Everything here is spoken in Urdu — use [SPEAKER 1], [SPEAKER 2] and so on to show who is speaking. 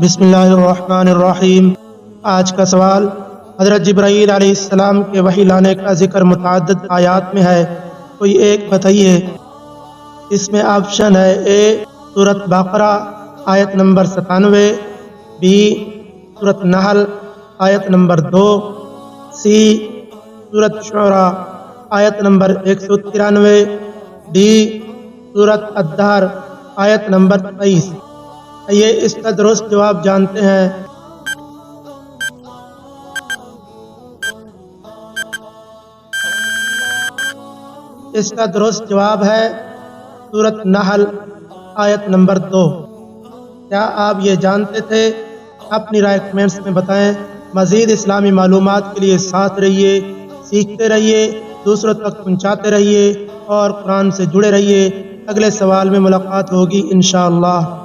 [SPEAKER 1] بسم اللہ الرحمن الرحیم۔ آج کا سوال حضرت جبرائیل علیہ السلام کے وحی لانے کا ذکر متعدد آیات میں ہے، کوئی ایک بتائیے۔ اس میں آپشن ہے: اے سورۃ بقرہ آیت نمبر 97، بی سورۃ نحل آیت نمبر 2، سی سورۃ شعراء آیت نمبر 193، ڈی سورۃ الدہر آیت نمبر 23۔ یہ اس کا درست جواب جانتے ہیں۔ اس کا درست جواب ہے سورۃ نحل آیت نمبر 2۔ کیا آپ یہ جانتے تھے؟ اپنی رائے کمنٹس میں بتائیں۔ مزید اسلامی معلومات کے لیے ساتھ رہیے، سیکھتے رہیے، دوسروں تک پہنچاتے رہیے اور قرآن سے جڑے رہیے۔ اگلے سوال میں ملاقات ہوگی انشاءاللہ۔